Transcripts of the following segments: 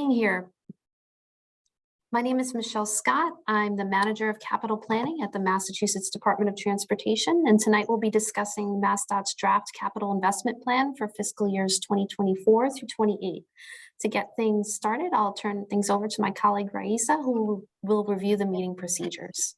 being here. My name is Michelle Scott. I'm the Manager of Capital Planning at the Massachusetts Department of Transportation, and tonight we'll be discussing MassDOT's draft capital investment plan for fiscal years 2024 through 28. To get things started, I'll turn things over to my colleague Raisa, who will review the meeting procedures.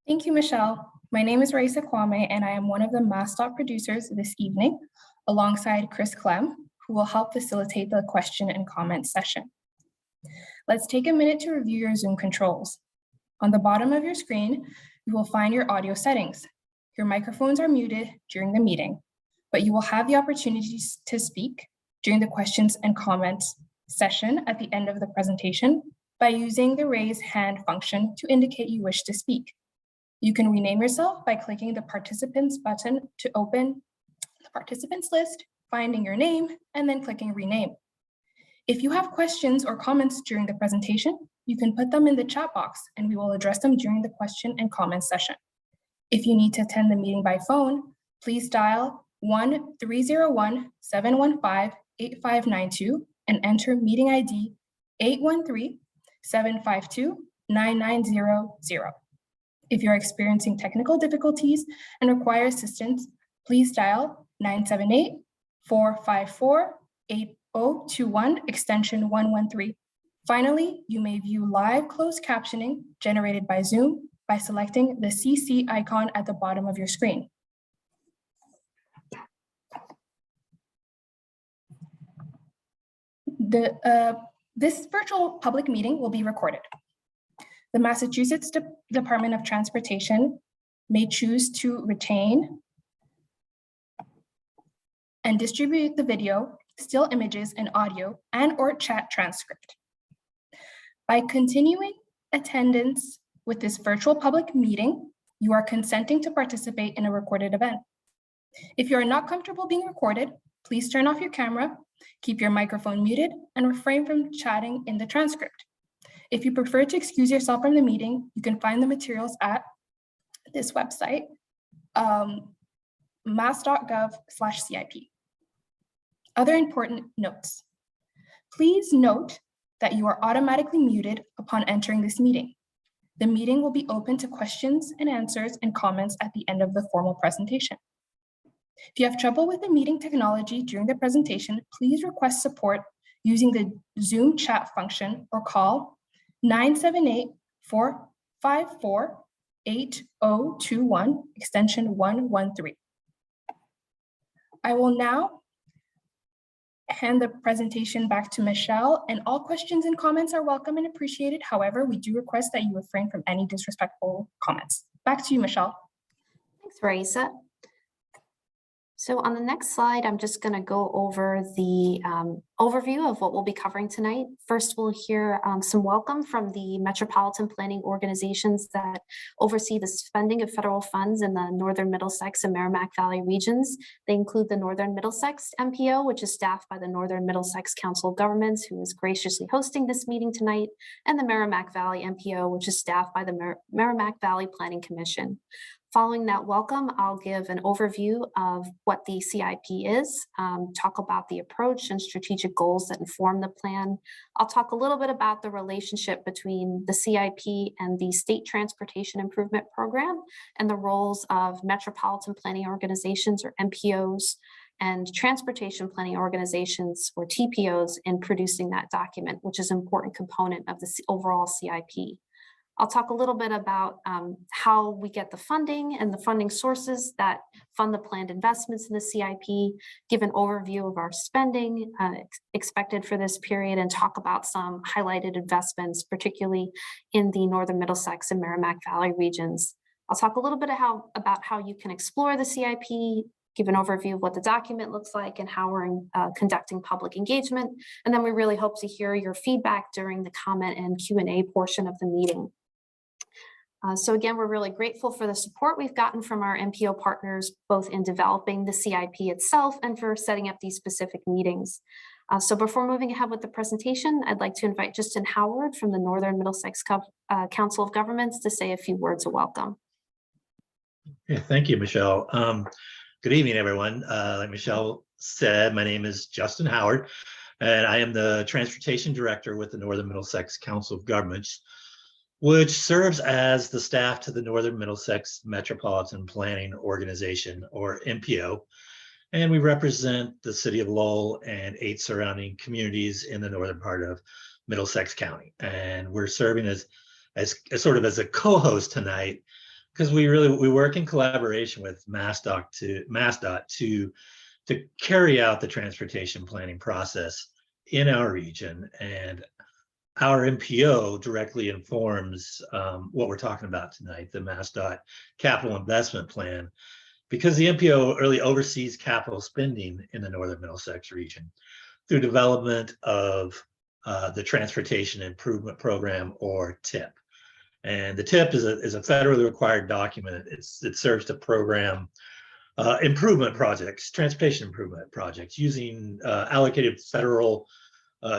Thank you, Michelle. My name is Raisa Kwame, and I am one of the MassDOT producers this evening, alongside Chris Clem, who will help facilitate the question and comment session. Let's take a minute to review your Zoom controls. On the bottom of your screen, you will find your audio settings. Your microphones are muted during the meeting, but you will have the opportunity to speak during the questions and comments session at the end of the presentation by using the raise hand function to indicate you wish to speak. You can rename yourself by clicking the participants button to open the participants list, finding your name, and then clicking rename. If you have questions or comments during the presentation, you can put them in the chat box and we will address them during the question and comment session. If you need to attend the meeting by phone, please dial 1-301-715-8592 and enter meeting ID 813-752-9900. If you're experiencing technical difficulties and require assistance, please dial 978-454-8021, extension 113. Finally, you may view live closed captioning generated by Zoom by selecting the CC icon at the bottom of your screen. This virtual public meeting will be recorded. The Massachusetts Department of Transportation may choose to retain and distribute the video, still images, and audio and/or chat transcript. By continuing attendance with this virtual public meeting, you are consenting to participate in a recorded event. If you are not comfortable being recorded, please turn off your camera, keep your microphone muted, and refrain from chatting in the transcript. If you prefer to excuse yourself from the meeting, you can find the materials at this website, mass.gov/CIP. Other important notes. Please note that you are automatically muted upon entering this meeting. The meeting will be open to questions and answers and comments at the end of the formal presentation. If you have trouble with the meeting technology during the presentation, please request support using the Zoom chat function or call 978-454-8021, extension 113. I will now hand the presentation back to Michelle, and all questions and comments are welcome and appreciated. However, we do request that you refrain from any disrespectful comments. Back to you, Michelle. Thanks, Raisa. So on the next slide, I'm just going to go over the overview of what we'll be covering tonight. First, we'll hear some welcome from the metropolitan planning organizations that oversee the spending of federal funds in the Northern Middlesex and Merrimack Valley regions. They include the Northern Middlesex MPO, which is staffed by the Northern Middlesex Council of Governments, who is graciously hosting this meeting tonight, and the Merrimack Valley MPO, which is staffed by the Merrimack Valley Planning Commission. Following that welcome, I'll give an overview of what the CIP is, talk about the approach and strategic goals that inform the plan. I'll talk a little bit about the relationship between the CIP and the State Transportation Improvement Program and the roles of metropolitan planning organizations, or MPOs, and transportation planning organizations, or TPOs, in producing that document, which is an important component of the overall CIP. I'll talk a little bit about how we get the funding and the funding sources that fund the planned investments in the CIP, give an overview of our spending expected for this period, and talk about some highlighted investments, particularly in the Northern Middlesex and Merrimack Valley regions. I'll talk a little bit about how you can explore the CIP, give an overview of what the document looks like and how we're conducting public engagement. And then we really hope to hear your feedback during the comment and Q&A portion of the meeting. So again, we're really grateful for the support we've gotten from our MPO partners, both in developing the CIP itself and for setting up these specific meetings. So before moving ahead with the presentation, I'd like to invite Justin Howard from the Northern Middlesex Council of Governments to say a few words of welcome. Yeah, thank you, Michelle. Good evening, everyone. Like Michelle said, my name is Justin Howard, and I am the Transportation Director with the Northern Middlesex Council of Governments, which serves as the staff to the Northern Middlesex Metropolitan Planning Organization, or MPO. And we represent the city of Lowell and 8 surrounding communities in the northern part of Middlesex County. And we're serving as sort of as a co-host tonight, because we work in collaboration with MassDOT to carry out the transportation planning process in our region. And our MPO directly informs what we're talking about tonight, the MassDOT Capital Investment Plan, because the MPO really oversees capital spending in the Northern Middlesex region through development of the Transportation Improvement Program, or TIP. And the TIP is a federally required document. It serves to program improvement projects, transportation improvement projects, using allocated federal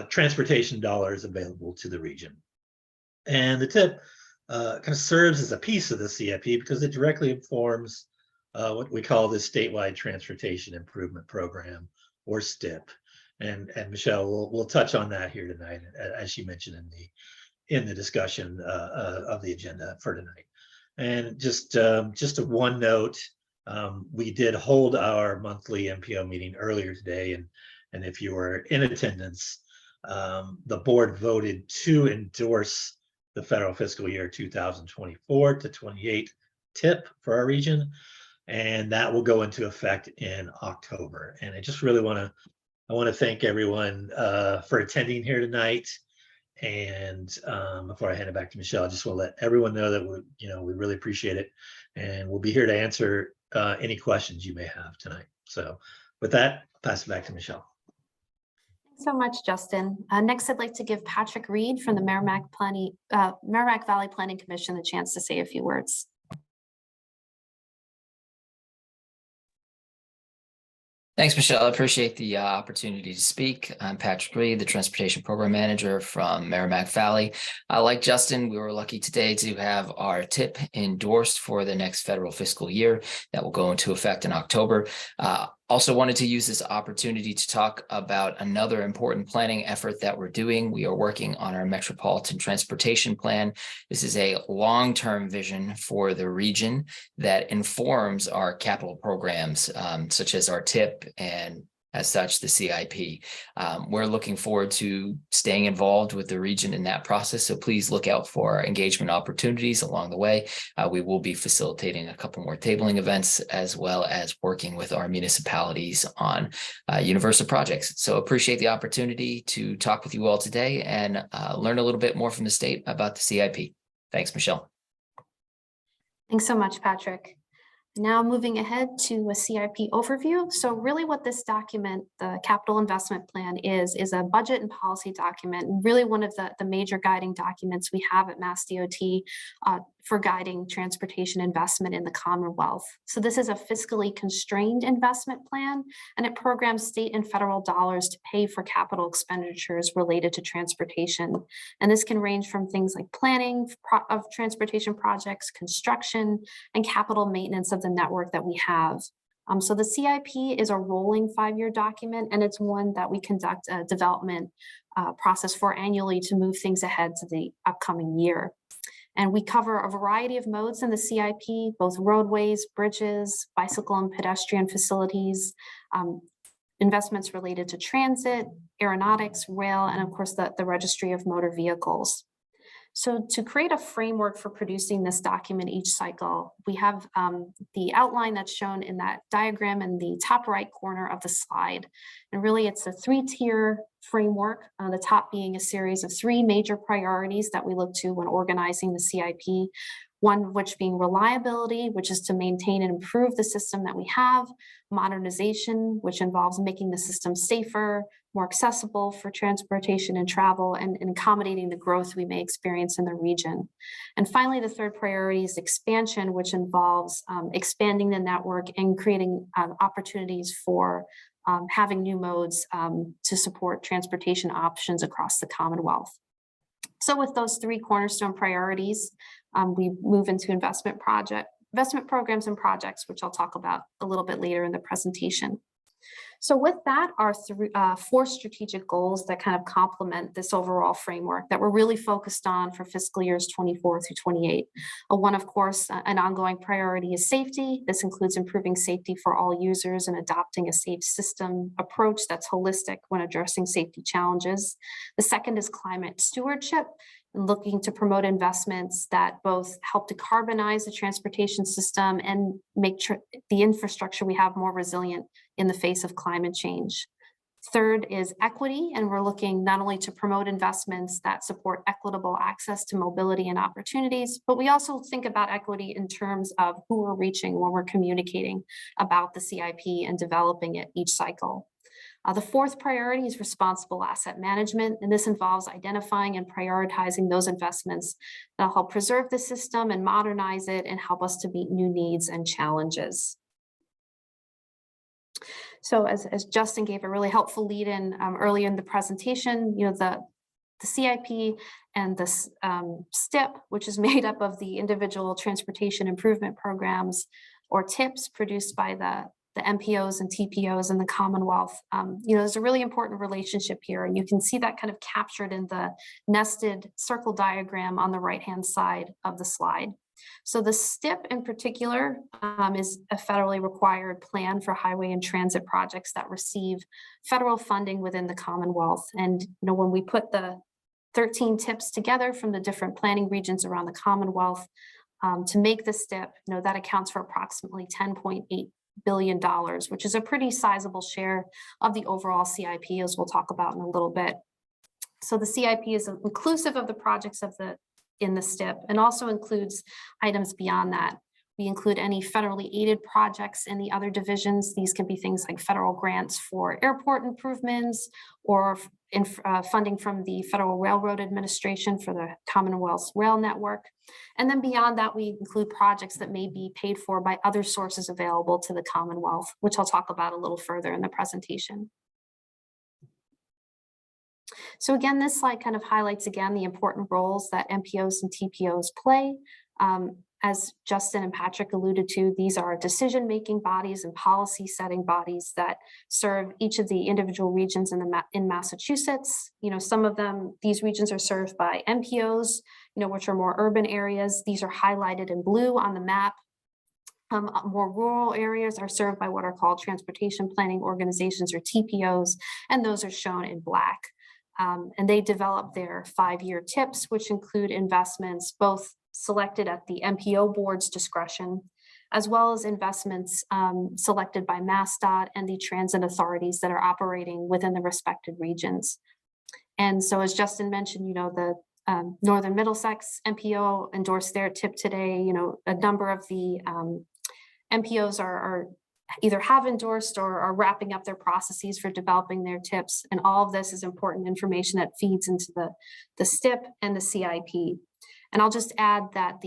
transportation dollars available to the region. And the TIP kind of serves as a piece of the CIP because it directly informs what we call the Statewide Transportation Improvement Program, or STIP. And Michelle, we'll touch on that here tonight, as she mentioned in the discussion of the agenda for tonight. And just a one note, we did hold our monthly MPO meeting earlier today, and if you were in attendance, the board voted to endorse the federal fiscal year 2024 to 28 TIP for our region, and that will go into effect in October. And I just really want to thank everyone for attending here tonight. And before I hand it back to Michelle, I just want to let everyone know that we really appreciate it, and we'll be here to answer any questions you may have tonight. So with that, I'll pass it back to Michelle. Thanks so much, Justin. Next, I'd like to give Patrick Reed from the Merrimack Valley Planning Commission the chance to say a few words. Thanks, Michelle. I appreciate the opportunity to speak. I'm Patrick Reed, the Transportation Program Manager from Merrimack Valley. Like Justin, we were lucky today to have our TIP endorsed for the next federal fiscal year that will go into effect in October. Also wanted to use this opportunity to talk about another important planning effort that we're doing. We are working on our Metropolitan Transportation Plan. This is a long-term vision for the region that informs our capital programs, such as our TIP and, as such, the CIP. We're looking forward to staying involved with the region in that process, so please look out for engagement opportunities along the way. We will be facilitating a couple more tabling events, as well as working with our municipalities on universal projects. So appreciate the opportunity to talk with you all today and learn a little bit more from the state about the CIP. Thanks, Michelle. Thanks so much, Patrick. Now moving ahead to a CIP overview. So really what this document, the Capital Investment Plan, is a budget and policy document, and really one of the major guiding documents we have at MassDOT for guiding transportation investment in the Commonwealth. So this is a fiscally constrained investment plan, and it programs state and federal dollars to pay for capital expenditures related to transportation. And this can range from things like planning of transportation projects, construction, and capital maintenance of the network that we have. So the CIP is a rolling 5-year document, and it's one that we conduct a development process for annually to move things ahead to the upcoming year. And we cover a variety of modes in the CIP, both roadways, bridges, bicycle and pedestrian facilities, investments related to transit, aeronautics, rail, and of course the registry of motor vehicles. So to create a framework for producing this document each cycle, we have the outline that's shown in that diagram in the top right corner of the slide. And really it's a 3-tier framework, the top being a series of 3 major priorities that we look to when organizing the CIP. One of which being reliability, which is to maintain and improve the system that we have, modernization, which involves making the system safer, more accessible for transportation and travel, and accommodating the growth we may experience in the region. And finally, the third priority is expansion, which involves expanding the network and creating opportunities for having new modes to support transportation options across the Commonwealth. So with those 3 cornerstone priorities, we move into investment programs and projects, which I'll talk about a little bit later in the presentation. So with that are four strategic goals that kind of complement this overall framework that we're really focused on for fiscal years 24 through 28. One, of course, an ongoing priority is safety. This includes improving safety for all users and adopting a safe system approach that's holistic when addressing safety challenges. The second is climate stewardship, and looking to promote investments that both help decarbonize the transportation system and make the infrastructure we have more resilient in the face of climate change. Third is equity, and we're looking not only to promote investments that support equitable access to mobility and opportunities, but we also think about equity in terms of who we're reaching when we're communicating about the CIP and developing it each cycle. The fourth priority is responsible asset management, and this involves identifying and prioritizing those investments that help preserve the system and modernize it and help us to meet new needs and challenges. So as Justin gave a really helpful lead in earlier in the presentation, the CIP and the STIP, which is made up of the individual transportation improvement programs or TIPs produced by the MPOs and TPOs in the Commonwealth. There's a really important relationship here, and you can see that kind of captured in the nested circle diagram on the right-hand side of the slide. So the STIP in particular is a federally required plan for highway and transit projects that receive federal funding within the Commonwealth. And when we put the 13 TIPs together from the different planning regions around the Commonwealth to make the STIP, that accounts for approximately $10.8 billion, which is a pretty sizable share of the overall CIP, as we'll talk about in a little bit. So the CIP is inclusive of the projects in the STIP and also includes items beyond that. We include any federally aided projects in the other divisions. These can be things like federal grants for airport improvements or funding from the Federal Railroad Administration for the Commonwealth's rail network. And then beyond that, we include projects that may be paid for by other sources available to the Commonwealth, which I'll talk about a little further in the presentation. So again, this slide kind of highlights again the important roles that MPOs and TPOs play. As Justin and Patrick alluded to, these are decision-making bodies and policy-setting bodies that serve each of the individual regions in Massachusetts. Some of these regions are served by MPOs, which are more urban areas. These are highlighted in blue on the map. More rural areas are served by what are called transportation planning organizations or TPOs, and those are shown in black. And they develop their 5-year TIPs, which include investments both selected at the MPO board's discretion, as well as investments selected by MassDOT and the transit authorities that are operating within the respective regions. And so as Justin mentioned, the Northern Middlesex MPO endorsed their TIP today. A number of the MPOs are either have endorsed or are wrapping up their processes for developing their TIPs. And all of this is important information that feeds into the STIP and the CIP. And I'll just add that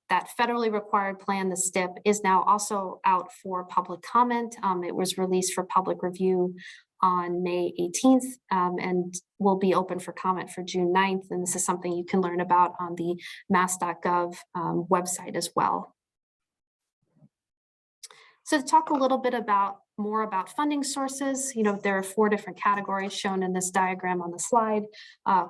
that federally required plan, the STIP, is now also out for public comment. It was released for public review on May 18th and will be open for comment for June 9th. And this is something you can learn about on the mass.gov website as well. So to talk a little bit more about funding sources, there are 4 different categories shown in this diagram on the slide. A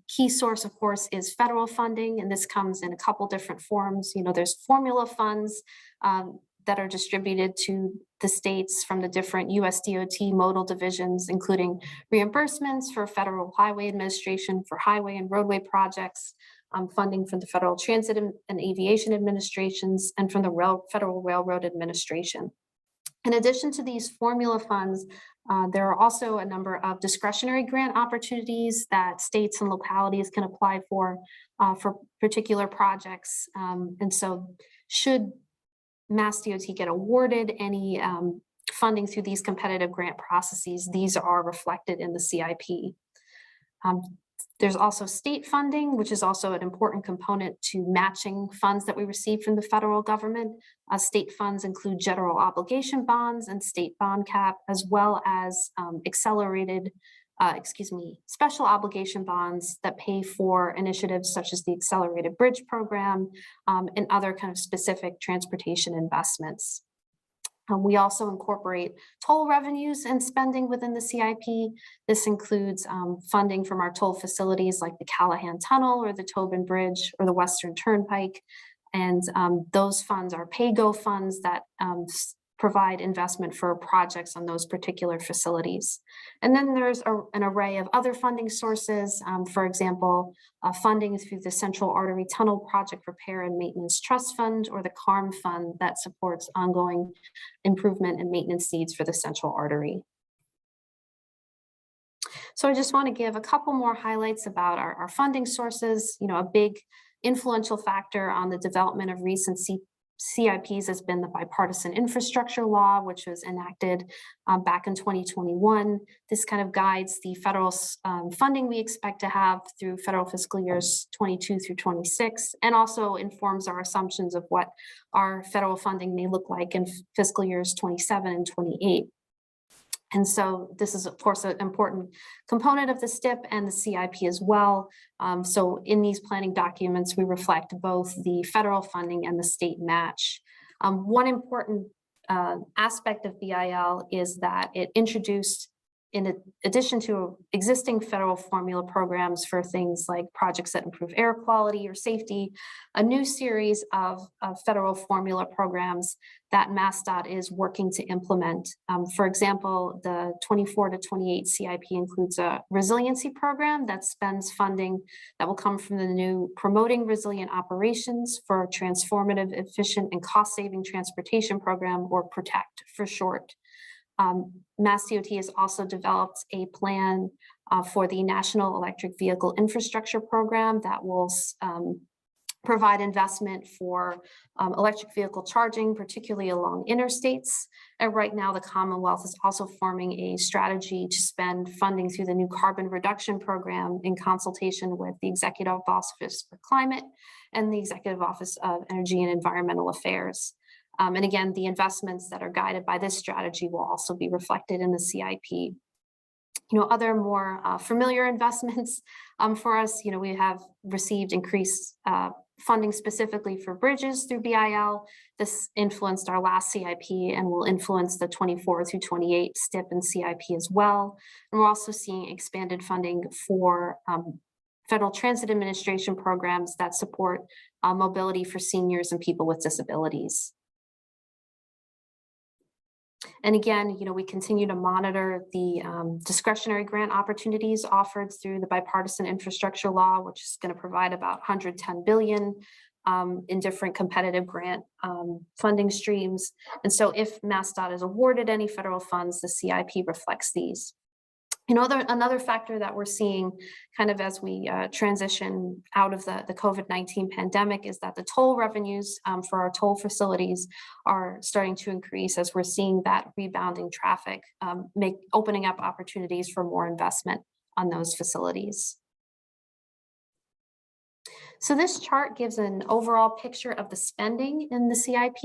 key source, of course, is federal funding, and this comes in a couple different forms. There's formula funds that are distributed to the states from the different USDOT modal divisions, including reimbursements for Federal Highway Administration for highway and roadway projects, funding from the Federal Transit and Aviation Administrations, and from the Federal Railroad Administration. In addition to these formula funds, there are also a number of discretionary grant opportunities that states and localities can apply for particular projects. And so should MassDOT get awarded any funding through these competitive grant processes, these are reflected in the CIP. There's also state funding, which is also an important component to matching funds that we receive from the federal government. State funds include general obligation bonds and state bond cap, as well as special obligation bonds that pay for initiatives such as the Accelerated Bridge Program and other kind of specific transportation investments. We also incorporate toll revenues and spending within the CIP. This includes funding from our toll facilities like the Callahan Tunnel or the Tobin Bridge or the Western Turnpike. And those funds are pay-go funds that provide investment for projects on those particular facilities. And then there's an array of other funding sources, for example, funding through the Central Artery Tunnel Project Repair and Maintenance Trust Fund, or the CARM Fund that supports ongoing improvement and maintenance needs for the Central Artery. So I just want to give a couple more highlights about our funding sources. You know, a big influential factor on the development of recent CIPs has been the bipartisan infrastructure law, which was enacted back in 2021. This kind of guides the federal funding we expect to have through federal fiscal years 22 through 26, and also informs our assumptions of what our federal funding may look like in fiscal years 27 and 28. And so this is, of course, an important component of the STIP and the CIP as well. So in these planning documents, we reflect both the federal funding and the state match. One important aspect of BIL is that it introduced, in addition to existing federal formula programs for things like projects that improve air quality or safety, a new series of federal formula programs that MassDOT is working to implement. For example, the 24 to 28 CIP includes a resiliency program that spends funding that will come from the new Promoting Resilient Operations for Transformative, Efficient, and Cost-Saving Transportation Program, or PROTECT for short. MassDOT has also developed a plan for the National Electric Vehicle Infrastructure Program that will provide investment for electric vehicle charging, particularly along interstates. And right now, the Commonwealth is also forming a strategy to spend funding through the new Carbon Reduction Program in consultation with the Executive Office for Climate and the Executive Office of Energy and Environmental Affairs. And again, the investments that are guided by this strategy will also be reflected in the CIP. You know, other more familiar investments for us, you know, we have received increased funding specifically for bridges through BIL. This influenced our last CIP and will influence the 24 through 28 STIP and CIP as well. And we're also seeing expanded funding for Federal Transit Administration programs that support mobility for seniors and people with disabilities. And again, you know, we continue to monitor the discretionary grant opportunities offered through the bipartisan infrastructure law, which is going to provide about $110 billion in different competitive grant funding streams. And so if MassDOT is awarded any federal funds, the CIP reflects these. You know, another factor that we're seeing kind of as we transition out of the COVID-19 pandemic is that the toll revenues for our toll facilities are starting to increase as we're seeing that rebounding traffic, opening up opportunities for more investment on those facilities. So this chart gives an overall picture of the spending in the CIP.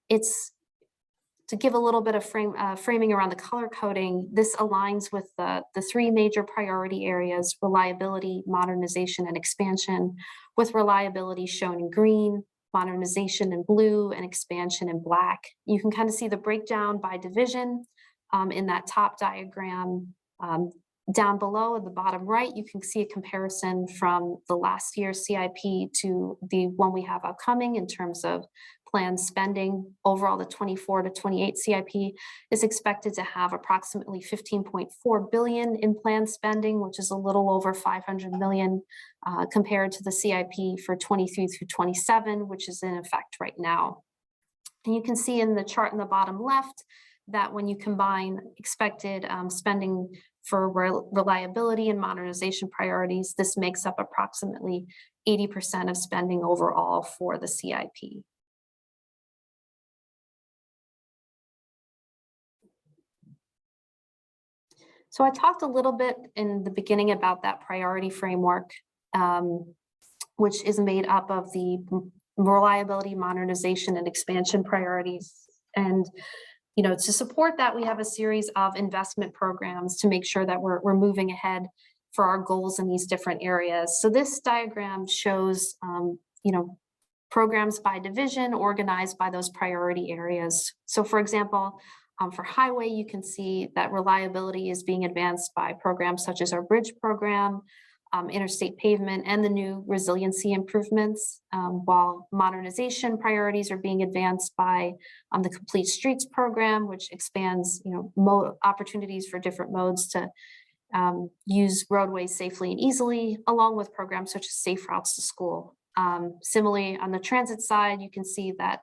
It's to give a little bit of framing around the color coding. This aligns with the three major priority areas: reliability, modernization, and expansion, with reliability shown in green, modernization in blue, and expansion in black. You can kind of see the breakdown by division in that top diagram. Down below at the bottom right, you can see a comparison from the last year's CIP to the one we have upcoming in terms of planned spending. Overall, the 24 to 28 CIP is expected to have approximately $15.4 billion in planned spending, which is a little over $500 million compared to the CIP for 23 through 27, which is in effect right now. And you can see in the chart in the bottom left that when you combine expected spending for reliability and modernization priorities, this makes up approximately 80% of spending overall for the CIP. So I talked a little bit in the beginning about that priority framework, which is made up of the reliability, modernization, and expansion priorities. And you know, to support that, we have a series of investment programs to make sure that we're moving ahead for our goals in these different areas. So this diagram shows, you know, programs by division organized by those priority areas. So for example, for highway, you can see that reliability is being advanced by programs such as our bridge program, interstate pavement, and the new resiliency improvements, while modernization priorities are being advanced by the Complete Streets program, which expands opportunities for different modes to use roadways safely and easily, along with programs such as Safe Routes to School. Similarly, on the transit side, you can see that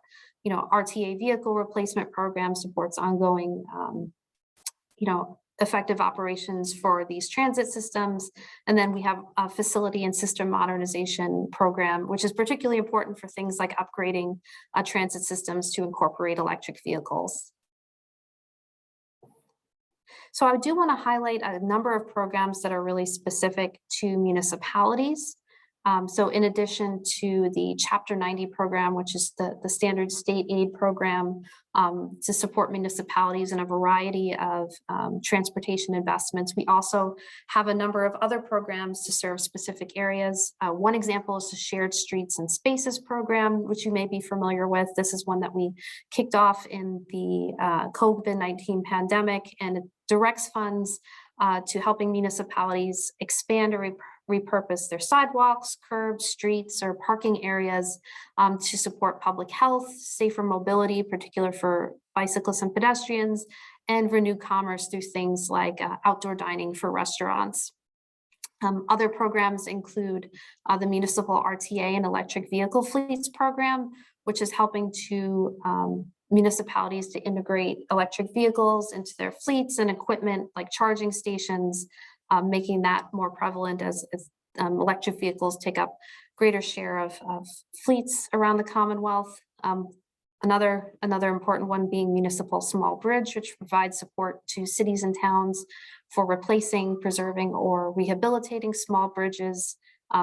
RTA vehicle replacement program supports ongoing effective operations for these transit systems. And then we have a facility and system modernization program, which is particularly important for things like upgrading transit systems to incorporate electric vehicles. So I do want to highlight a number of programs that are really specific to municipalities. So in addition to the Chapter 90 program, which is the standard state aid program to support municipalities in a variety of transportation investments, we also have a number of other programs to serve specific areas. One example is the Shared Streets and Spaces program, which you may be familiar with. This is one that we kicked off in the COVID-19 pandemic, and it directs funds to helping municipalities expand or repurpose their sidewalks, curbs, streets, or parking areas to support public health, safer mobility, particularly for bicyclists and pedestrians, and renew commerce through things like outdoor dining for restaurants. Other programs include the Municipal RTA and Electric Vehicle Fleets program, which is helping to municipalities to integrate electric vehicles into their fleets and equipment like charging stations, making that more prevalent as electric vehicles take up greater share of fleets around the Commonwealth. Another important one being Municipal Small Bridge, which provides support to cities and towns for replacing, preserving, or rehabilitating small bridges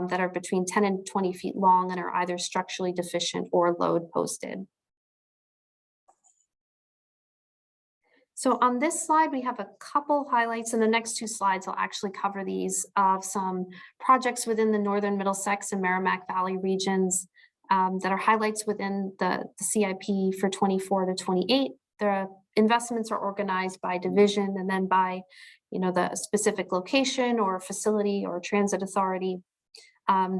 that are between 10 and 20 feet long and are either structurally deficient or load posted. So on this slide, we have a couple highlights, and the next two slides will actually cover these of some projects within the Northern Middlesex and Merrimack Valley regions that are highlights within the CIP for 24 to 28. The investments are organized by division and then by the specific location or facility or transit authority.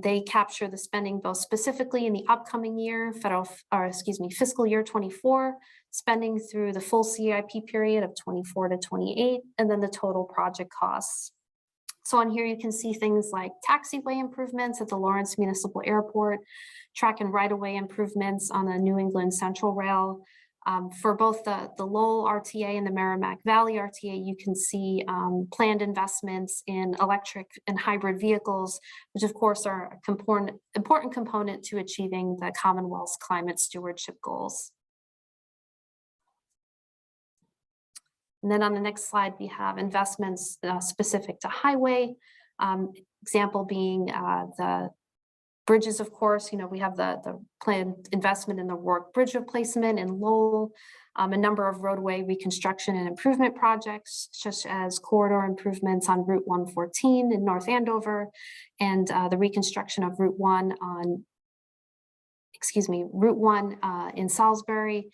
They capture the spending both specifically in the upcoming year, fiscal year 24, spending through the full CIP period of 24 to 28, and then the total project costs. So on here you can see things like taxiway improvements at the Lawrence Municipal Airport, track and right-of-way improvements on the New England Central Rail. For both the Lowell RTA and the Merrimack Valley RTA, you can see planned investments in electric and hybrid vehicles, which of course are an important component to achieving the Commonwealth's climate stewardship goals. And then on the next slide, we have investments specific to highway, example being the bridges, of course. We have the planned investment in the Rourke Bridge replacement in Lowell, a number of roadway reconstruction and improvement projects, such as corridor improvements on Route 114 in North Andover, and the reconstruction of Route 1 in Salisbury.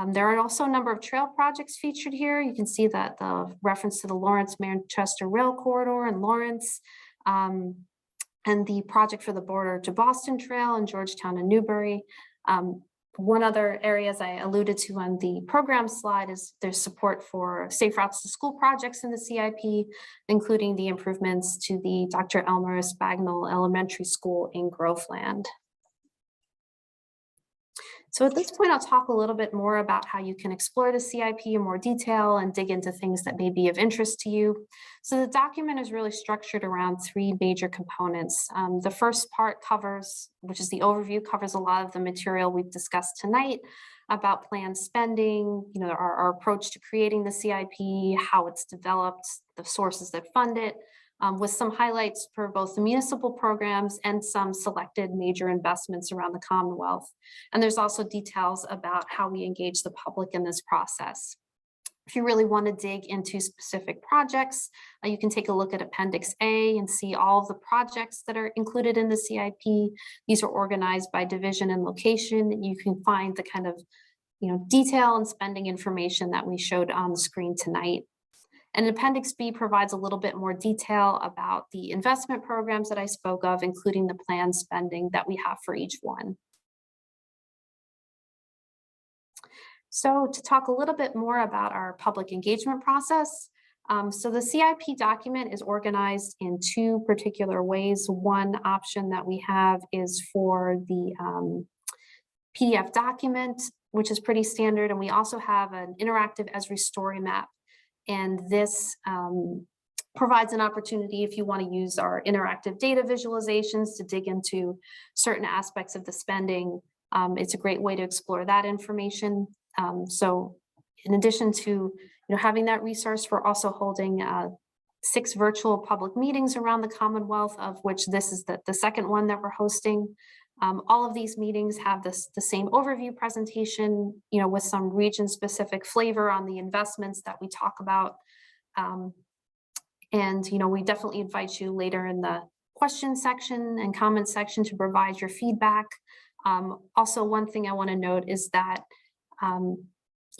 There are also a number of trail projects featured here. You can see that the reference to the Lawrence-Manchester Rail Corridor in Lawrence, and the project for the Border to Boston Trail in Georgetown and Newbury. One other area, as I alluded to on the program slide, is there's support for Safe Routes to School projects in the CIP, including the improvements to the Dr. Elmerus Bagnall Elementary School in Groveland. So at this point, I'll talk a little bit more about how you can explore the CIP in more detail and dig into things that may be of interest to you. So the document is really structured around three major components. The first part covers, which is the overview, covers a lot of the material we've discussed tonight about planned spending, our approach to creating the CIP, how it's developed, the sources that fund it, with some highlights for both the municipal programs and some selected major investments around the Commonwealth. And there's also details about how we engage the public in this process. If you really want to dig into specific projects, you can take a look at Appendix A and see all of the projects that are included in the CIP. These are organized by division and location. You can find the kind of detail and spending information that we showed on the screen tonight. And Appendix B provides a little bit more detail about the investment programs that I spoke of, including the planned spending that we have for each one. So to talk a little bit more about our public engagement process, so the CIP document is organized in two particular ways. One option that we have is for the PDF document, which is pretty standard, and we also have an interactive Esri story map. And this provides an opportunity if you want to use our interactive data visualizations to dig into certain aspects of the spending. It's a great way to explore that information. So in addition to having that resource, we're also holding 6 virtual public meetings around the Commonwealth, of which this is the second one that we're hosting. All of these meetings have the same overview presentation, with some region-specific flavor on the investments that we talk about. And we definitely invite you later in the question section and comment section to provide your feedback. Also, one thing I want to note is that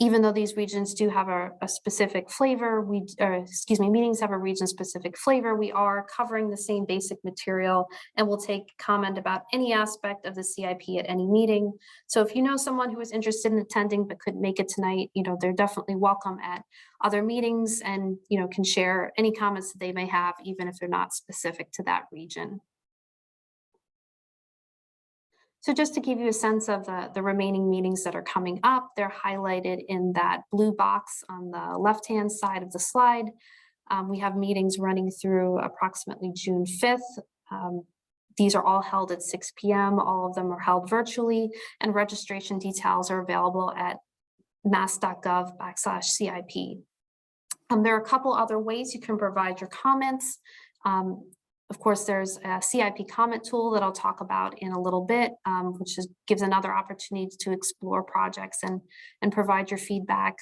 even though these regions do have a specific flavor, meetings have a region-specific flavor, we are covering the same basic material, and we'll take comment about any aspect of the CIP at any meeting. So if you know someone who is interested in attending but couldn't make it tonight, they're definitely welcome at other meetings and, can share any comments that they may have, even if they're not specific to that region. So just to give you a sense of the remaining meetings that are coming up, they're highlighted in that blue box on the left-hand side of the slide. We have meetings running through approximately June 5th. These are all held at 6 p.m. All of them are held virtually, and registration details are available at mass.gov/CIP. There are a couple other ways you can provide your comments. Of course, there's a CIP comment tool that I'll talk about in a little bit, which gives another opportunity to explore projects and provide your feedback.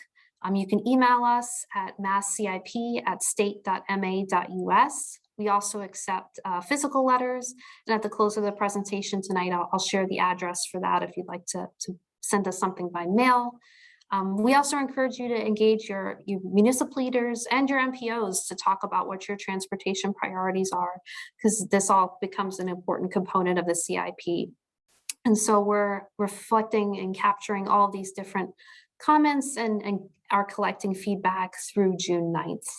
You can email us at masscip@state.ma.us. We also accept physical letters, and at the close of the presentation tonight, I'll share the address for that if you'd like to send us something by mail. We also encourage you to engage your municipal leaders and your MPOs to talk about what your transportation priorities are, because this all becomes an important component of the CIP. And so we're reflecting and capturing all of these different comments and are collecting feedback through June 9th.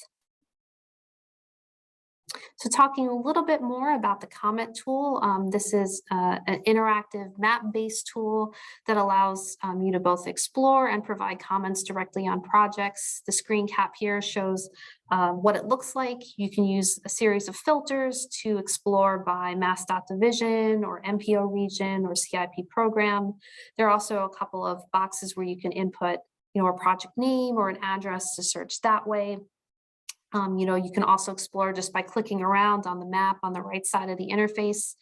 So talking a little bit more about the comment tool, this is an interactive map-based tool that allows you to both explore and provide comments directly on projects. The screen cap here shows what it looks like. You can use a series of filters to explore by MassDOT division or MPO region or CIP program. There are also a couple of boxes where you can input a project name or an address to search that way. You can also explore just by clicking around on the map on the right side of the interface.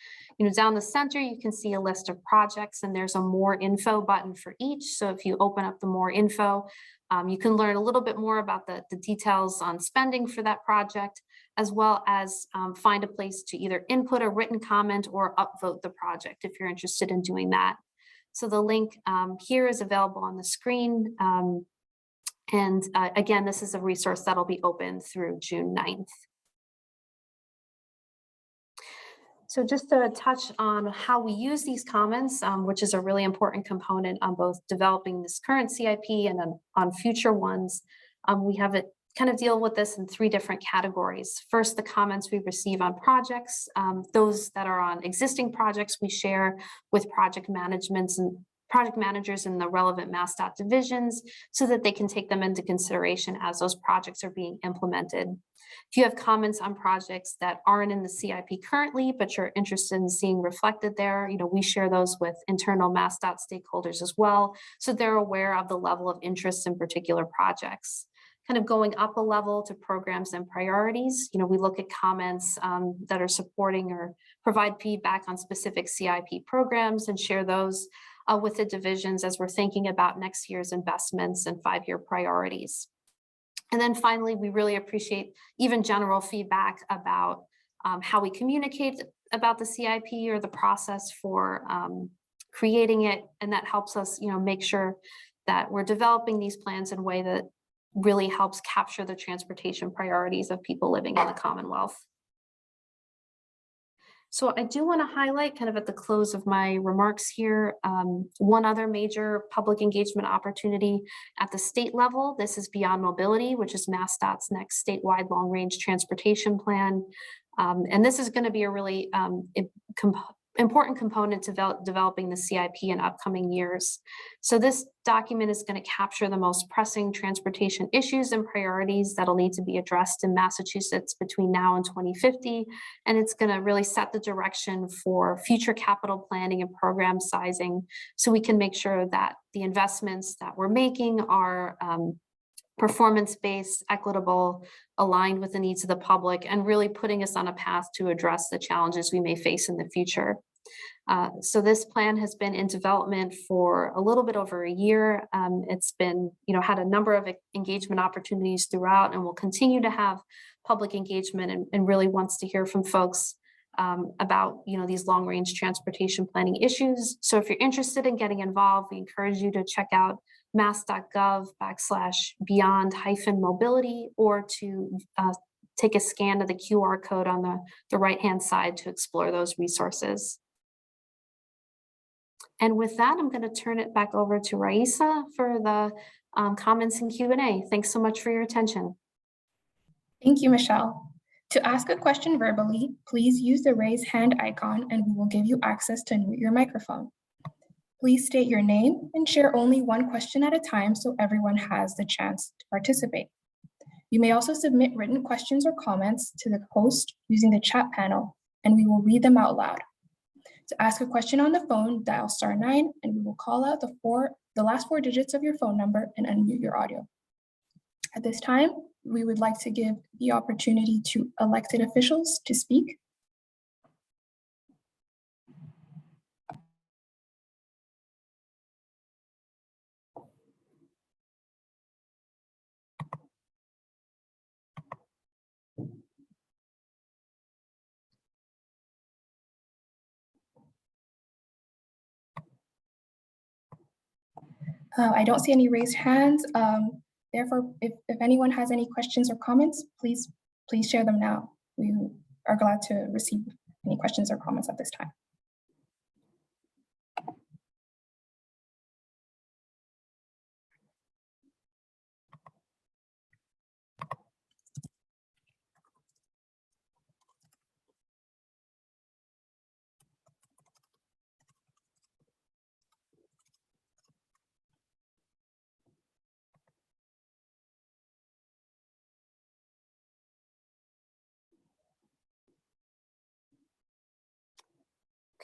Down the center, you can see a list of projects, and there's a more info button for each. So if you open up the more info, you can learn a little bit more about the details on spending for that project, as well as find a place to either input a written comment or upvote the project if you're interested in doing that. So the link here is available on the screen. And again, this is a resource that'll be open through June 9th. So just to touch on how we use these comments, which is a really important component on both developing this current CIP and on future ones, we have it kind of deal with this in 3 different categories. First, the comments we receive on projects. Those that are on existing projects we share with project managers in the relevant MassDOT divisions so that they can take them into consideration as those projects are being implemented. If you have comments on projects that aren't in the CIP currently, but you're interested in seeing reflected there, we share those with internal MassDOT stakeholders as well, so they're aware of the level of interest in particular projects. Kind of going up a level to programs and priorities, we look at comments that are supporting or provide feedback on specific CIP programs and share those with the divisions as we're thinking about next year's investments and 5-year priorities. And then finally, we really appreciate even general feedback about how we communicate about the CIP or the process for creating it. And that helps us, make sure that we're developing these plans in a way that really helps capture the transportation priorities of people living in the Commonwealth. So I do want to highlight, kind of at the close of my remarks here, one other major public engagement opportunity at the state level. This is Beyond Mobility, which is MassDOT's next statewide long-range transportation plan. And this is going to be a really important component to developing the CIP in upcoming years. So this document is going to capture the most pressing transportation issues and priorities that'll need to be addressed in Massachusetts between now and 2050. And it's going to really set the direction for future capital planning and program sizing, so we can make sure that the investments that we're making are performance-based, equitable, aligned with the needs of the public, and really putting us on a path to address the challenges we may face in the future. So this plan has been in development for a little bit over a year. It's been, had a number of engagement opportunities throughout, and will continue to have public engagement, and really wants to hear from folks about, these long-range transportation planning issues. So if you're interested in getting involved, we encourage you to check out mass.gov/beyond-mobility, or to take a scan of the QR code on the right-hand side to explore those resources. And with that, I'm going to turn it back over to Raisa for the comments and Q&A. Thanks so much for your attention. Thank you, Michelle. To ask a question verbally, please use the raise hand icon and we will give you access to unmute your microphone. Please state your name and share only one question at a time so everyone has the chance to participate. You may also submit written questions or comments to the host using the chat panel, and we will read them out loud. To ask a question on the phone, dial *9 and we will call out the last four digits of your phone number and unmute your audio. At this time, we would like to give the opportunity to elected officials to speak. I don't see any raised hands. Therefore, if anyone has any questions or comments, please share them now. We are glad to receive any questions or comments at this time.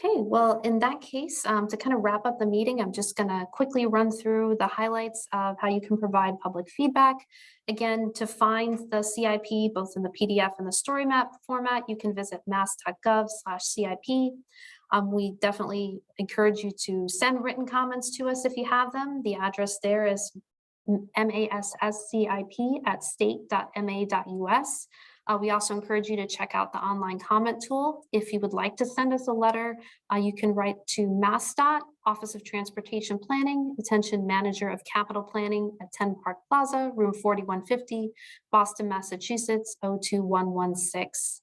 Okay, well, in that case, to kind of wrap up the meeting, I'm just going to quickly run through the highlights of how you can provide public feedback. Again, to find the CIP, both in the PDF and the story map format, you can visit mass.gov/CIP. We definitely encourage you to send written comments to us if you have them. The address there is masscip@state.ma.us. We also encourage you to check out the online comment tool. If you would like to send us a letter, you can write to MassDOT, Office of Transportation Planning, Attention Manager of Capital Planning at 10 Park Plaza, room 4150, Boston, Massachusetts, 02116.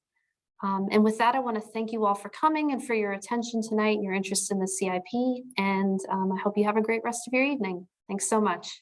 And with that, I want to thank you all for coming and for your attention tonight, your interest in the CIP, and I hope you have a great rest of your evening. Thanks so much.